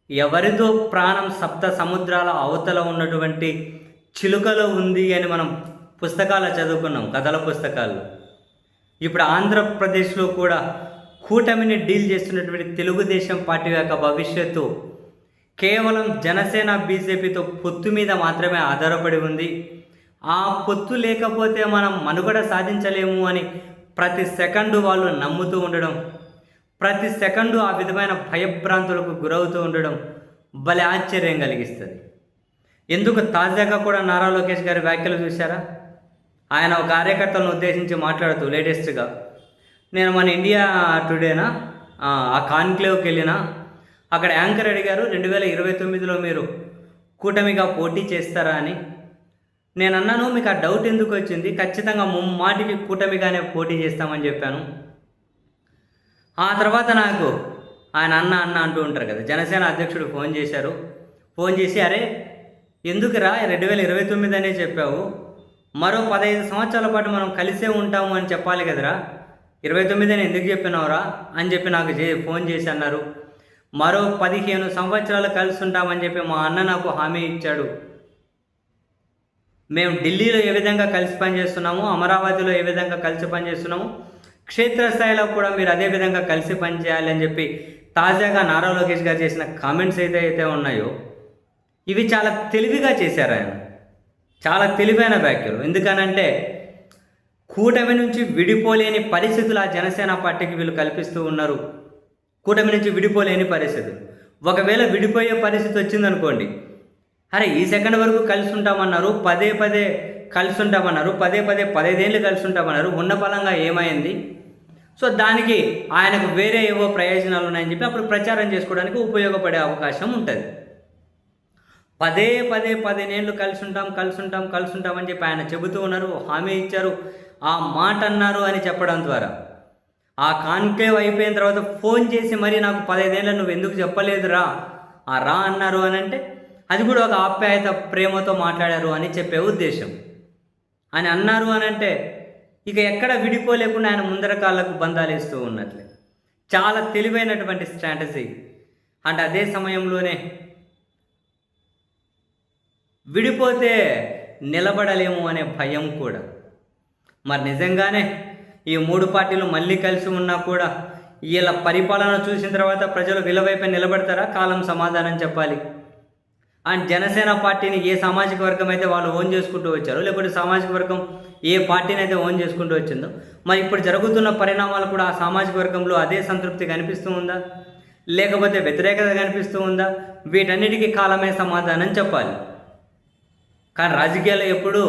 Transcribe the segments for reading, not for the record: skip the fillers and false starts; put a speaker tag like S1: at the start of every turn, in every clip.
S1: ఎవరిదో ప్రాణం సప్త సముద్రాల అవతల ఉన్నటువంటి చిలుకలో ఉంది అని మనం పుస్తకాలు చదువుకున్నాం, కథల పుస్తకాల్లో. ఇప్పుడు ఆంధ్రప్రదేశ్లో కూడా కూటమిని డీల్ చేస్తున్నటువంటి తెలుగుదేశం పార్టీ యొక్క భవిష్యత్తు కేవలం జనసేన బీజేపీతో పొత్తు మీద మాత్రమే ఆధారపడి ఉంది. ఆ పొత్తు లేకపోతే మనం మనుగడ సాధించలేము అని ప్రతి సెకండు వాళ్ళు నమ్ముతూ ఉండడం, ప్రతి సెకండు ఆ విధమైన భయభ్రాంతులకు గురవుతూ ఉండడం భలే ఆశ్చర్యం కలిగిస్తుంది. ఎందుకు తాజాగా కూడా నారా లోకేష్ గారి వ్యాఖ్యలు చూశారా? ఆయన ఒక కార్యకర్తలను ఉద్దేశించి మాట్లాడుతూ లేటెస్ట్గా, నేను మన ఇండియా టుడేనా ఆ కాన్క్లేవ్కి వెళ్ళినా అక్కడ యాంకర్ అడిగారు 2029లో మీరు కూటమిగా పోటీ చేస్తారా అని. నేను అన్నాను, మీకు ఆ డౌట్ ఎందుకు వచ్చింది? ఖచ్చితంగా ముమ్మాటికి కూటమిగానే పోటీ చేస్తామని చెప్పాను. ఆ తర్వాత నాకు ఆయన అన్న అంటూ ఉంటారు కదా, జనసేన అధ్యక్షుడు ఫోన్ చేశారు. ఫోన్ చేసి, అరే ఎందుకురా 2029 అనే చెప్పావు, మరో 15 సంవత్సరాల పాటు మనం కలిసే ఉంటాము అని చెప్పాలి కదరా, 29 అని ఎందుకు చెప్పినావురా అని చెప్పి నాకు ఫోన్ చేసి అన్నారు. మరో 15 సంవత్సరాలు కలిసి ఉంటామని చెప్పి మా అన్న నాకు హామీ ఇచ్చాడు. మేము ఢిల్లీలో ఏ విధంగా కలిసి పనిచేస్తున్నాము, అమరావతిలో ఏ విధంగా కలిసి పనిచేస్తున్నాము, క్షేత్రస్థాయిలో కూడా మీరు అదే విధంగా కలిసి పనిచేయాలి అని చెప్పి తాజాగా నారా లోకేష్ గారు చేసిన కామెంట్స్ అయితే ఉన్నాయో ఇవి చాలా తెలివిగా చేశారు ఆయన. చాలా తెలివైన వ్యాఖ్యలు. ఎందుకనంటే కూటమి నుంచి విడిపోలేని పరిస్థితులు ఆ జనసేన పార్టీకి వీళ్ళు కల్పిస్తూ ఉన్నారు. కూటమి నుంచి విడిపోలేని పరిస్థితులు. ఒకవేళ విడిపోయే పరిస్థితి వచ్చిందనుకోండి, అరే ఈ సెకండ్ వరకు కలిసి ఉంటామన్నారు, పదే కలిసి ఉంటామన్నారు, 15 ఏళ్ళు కలిసి ఉంటామన్నారు, ఉన్న పలంగా ఏమైంది? సో దానికి ఆయనకు వేరే ఏవో ప్రయోజనాలు ఉన్నాయని చెప్పి అప్పుడు ప్రచారం చేసుకోవడానికి ఉపయోగపడే అవకాశం ఉంటుంది. 15 ఏళ్ళు కలిసి ఉంటాం అని చెప్పి ఆయన చెబుతూ ఉన్నారు, హామీ ఇచ్చారు, ఆ మాట అన్నారు అని చెప్పడం ద్వారా ఆ కాన్క్లేవ్ అయిపోయిన తర్వాత ఫోన్ చేసి మరి నాకు 15 ఏళ్ళ నువ్వు ఎందుకు చెప్పలేదురా, రా అన్నారు అని అంటే అది కూడా ఒక ఆప్యాయత ప్రేమతో మాట్లాడారు అని చెప్పే ఉద్దేశం. అని అన్నారు అని అంటే ఇక ఎక్కడ విడిపోలేకుండా ఆయన ముందర కాళ్ళకు బంధాలు వేస్తూ ఉన్నట్లే. చాలా తెలివైనటువంటి స్ట్రాటజీ. అంటే అదే సమయంలోనే విడిపోతే నిలబడలేము అనే భయం కూడా. మరి నిజంగానే ఈ 3 పార్టీలు మళ్ళీ కలిసి ఉన్నా కూడా వీళ్ళ పరిపాలన చూసిన తర్వాత ప్రజలు వీళ్ళవైపే నిలబడతారా? కాలం సమాధానం చెప్పాలి. అండ్ జనసేన పార్టీని ఏ సామాజిక వర్గం అయితే వాళ్ళు ఓన్ చేసుకుంటూ వచ్చారో, లేకపోతే సామాజిక వర్గం ఏ పార్టీని అయితే ఓన్ చేసుకుంటూ వచ్చిందో, మరి ఇప్పుడు జరుగుతున్న పరిణామాలు కూడా ఆ సామాజిక వర్గంలో అదే సంతృప్తి కనిపిస్తూ ఉందా, లేకపోతే వ్యతిరేకత కనిపిస్తూ ఉందా? వీటన్నిటికీ కాలమే సమాధానం చెప్పాలి. కానీ రాజకీయాల్లో ఎప్పుడు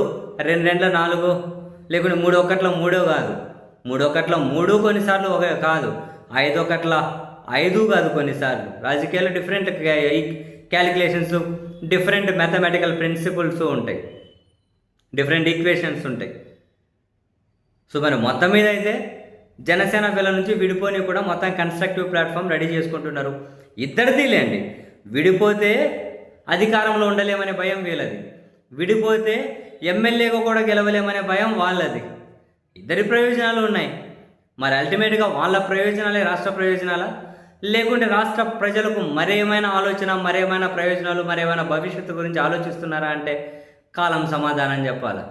S1: 2 4 లేకుంటే 3 కాదు, 3 కొన్నిసార్లు కాదు, 5 కాదు కొన్నిసార్లు. రాజకీయాల్లో different calculations, different mathematical principles ఉంటాయి, డిఫరెంట్ ఈక్వేషన్స్ ఉంటాయి. సో మరి మొత్తం మీద అయితే జనసేన వీళ్ళ నుంచి విడిపోని కూడా మొత్తం కన్స్ట్రక్టివ్ ప్లాట్ఫామ్ రెడీ చేసుకుంటున్నారు. ఇద్దరిది లేండి, విడిపోతే అధికారంలో ఉండలేమనే భయం వీళ్ళది, విడిపోతే ఎమ్మెల్యేగా కూడా గెలవలేమనే భయం వాళ్ళది. ఇద్దరి ప్రయోజనాలు ఉన్నాయి. మరి అల్టిమేట్గా వాళ్ళ ప్రయోజనాలే రాష్ట్ర ప్రయోజనాలా, లేకుంటే రాష్ట్ర ప్రజలకు మరేమైనా ఆలోచన, మరేమైనా ప్రయోజనాలు, మరేమైనా భవిష్యత్తు గురించి ఆలోచిస్తున్నారా అంటే కాలం సమాధానం చెప్పాలి.